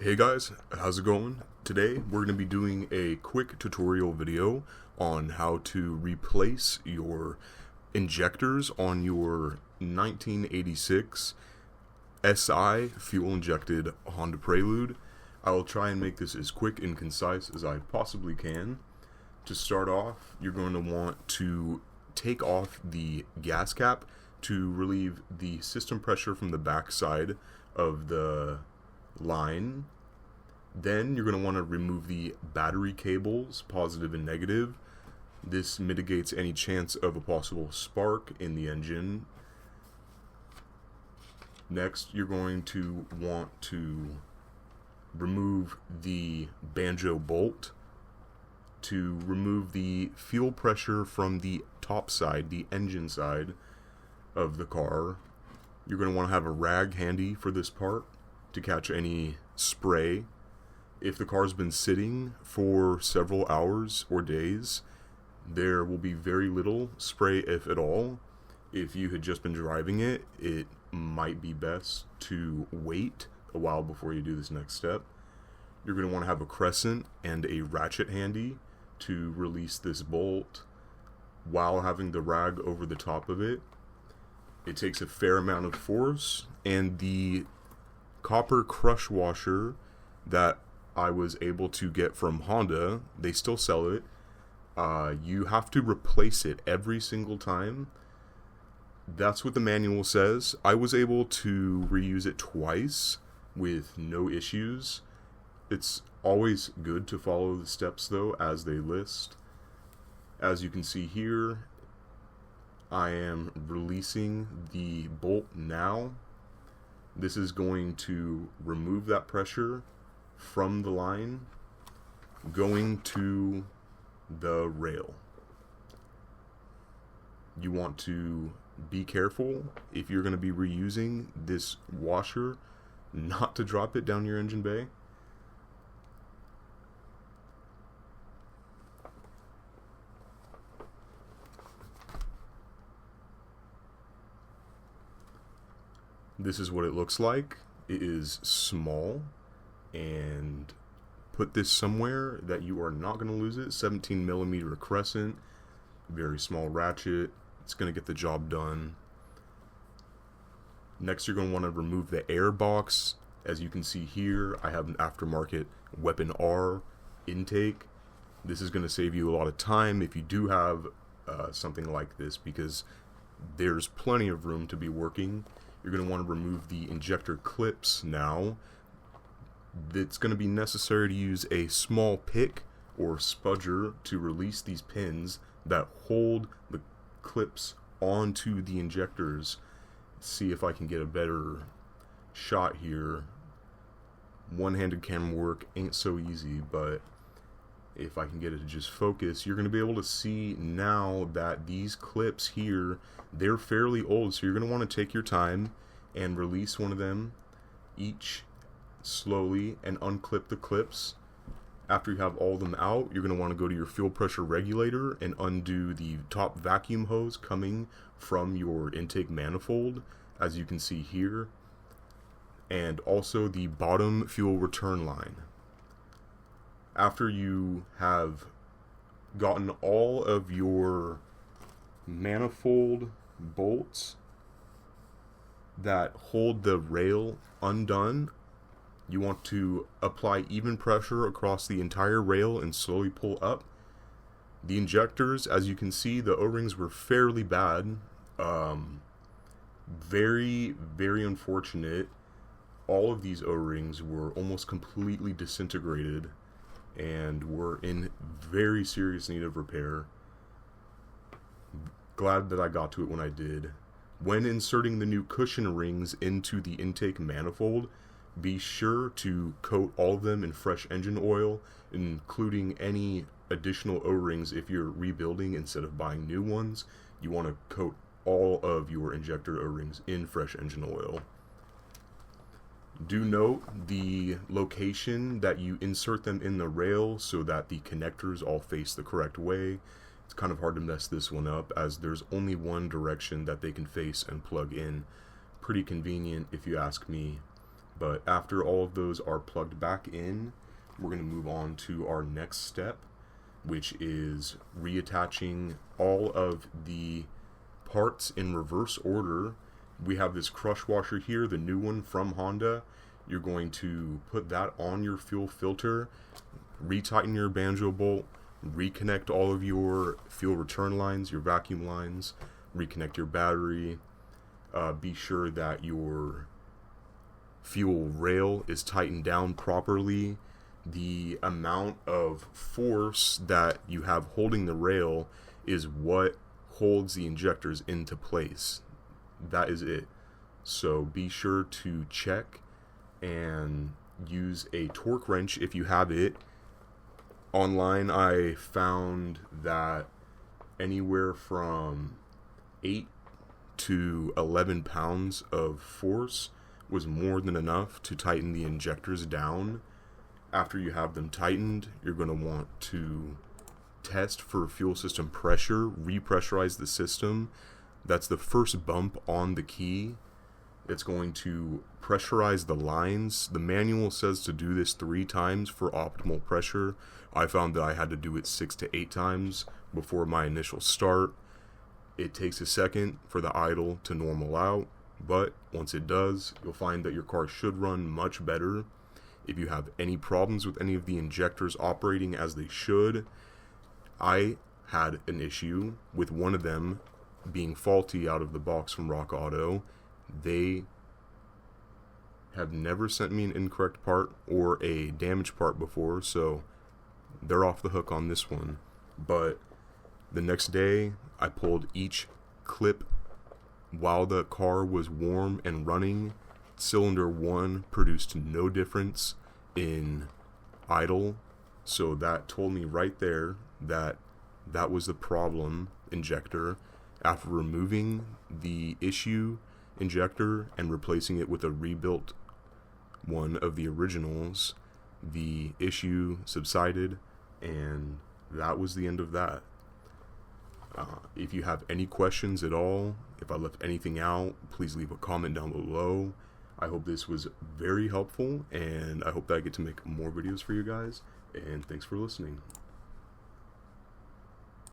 Hey guys, how's it going? Today we're going to be doing a quick tutorial video on how to replace your injectors on your 1986 SI fuel injected Honda Prelude. I will try and make this as quick and concise as I possibly can. To start off, you're going to want to take off the gas cap to relieve the system pressure from the back side of the line. Then you're going to want to remove the battery cables, positive and negative. This mitigates any chance of a possible spark in the engine. Next, you're going to want to remove the banjo bolt to remove the fuel pressure from the top side, the engine side of the car. You're going to want to have a rag handy for this part to catch any spray. If the car's been sitting for several hours or days, there will be very little spray, if at all. If you had just been driving it, it might be best to wait a while before you do this next step. You're going to want to have a crescent and a ratchet handy to release this bolt while having the rag over the top of it. It takes a fair amount of force, and the copper crush washer that I was able to get from Honda, they still sell it. You have to replace it every single time. That's what the manual says. I was able to reuse it twice with no issues. It's always good to follow the steps though as they list. As you can see here, I am releasing the bolt now. This is going to remove that pressure from the line going to the rail. You want to be careful if you're going to be reusing this washer not to drop it down your engine bay. This is what it looks like. It is small, and put this somewhere that you are not going to lose it. 17 millimeter crescent, very small ratchet. It's going to get the job done. Next, you're going to want to remove the air box. As you can see here, I have an aftermarket Weapon R intake. This is going to save you a lot of time if you do have something like this, because there's plenty of room to be working. You're going to want to remove the injector clips now. It's going to be necessary to use a small pick or spudger to release these pins that hold the clips onto the injectors. See if I can get a better shot here. One-handed camera work ain't so easy, but if I can get it to just focus, you're going to be able to see now that these clips here, they're fairly old, so you're going to want to take your time and release one of them each slowly and unclip the clips. After you have all of them out, you're going to want to go to your fuel pressure regulator and undo the top vacuum hose coming from your intake manifold, as you can see here, and also the bottom fuel return line. After you have gotten all of your manifold bolts that hold the rail undone, you want to apply even pressure across the entire rail and slowly pull up. The injectors, as you can see, the O-rings were fairly bad. Very, very unfortunate. All of these O-rings were almost completely disintegrated and were in very serious need of repair. Glad that I got to it when I did. When inserting the new cushion rings into the intake manifold, be sure to coat all of them in fresh engine oil, including any additional O-rings. If you're rebuilding instead of buying new ones, you want to coat all of your injector O-rings in fresh engine oil. Do note the location that you insert them in the rail so that the connectors all face the correct way. It's kind of hard to mess this one up, as there's only one direction that they can face and plug in. Pretty convenient if you ask me. But after all of those are plugged back in, we're going to move on to our next step, which is reattaching all of the parts in reverse order. We have this crush washer here, the new one from Honda. You're going to put that on your fuel filter, retighten your banjo bolt, reconnect all of your fuel return lines, your vacuum lines, reconnect your battery. Be sure that your fuel rail is tightened down properly. The amount of force that you have holding the rail is what holds the injectors into place. That is it. So be sure to check and use a torque wrench if you have it. Online I found that anywhere from 8 to 11 pounds of force was more than enough to tighten the injectors down. After you have them tightened, you're going to want to test for fuel system pressure, repressurize the system. That's the first bump on the key. It's going to pressurize the lines. The manual says to do this 3 times for optimal pressure. I found that I had to do it 6 to 8 times before my initial start. It takes a second for the idle to normal out, but once it does, you'll find that your car should run much better. If you have any problems with any of the injectors operating as they should, I had an issue with one of them being faulty out of the box from Rock Auto. They have never sent me an incorrect part or a damaged part before, so they're off the hook on this one. But the next day, I pulled each clip while the car was warm and running. Cylinder 1 produced no difference in idle, so that told me right there that that was the problem injector. After removing the issue injector and replacing it with a rebuilt one of the originals, the issue subsided, and that was the end of that. If you have any questions at all, if I left anything out, please leave a comment down below. I hope this was very helpful, and I hope that I get to make more videos for you guys, and thanks for listening.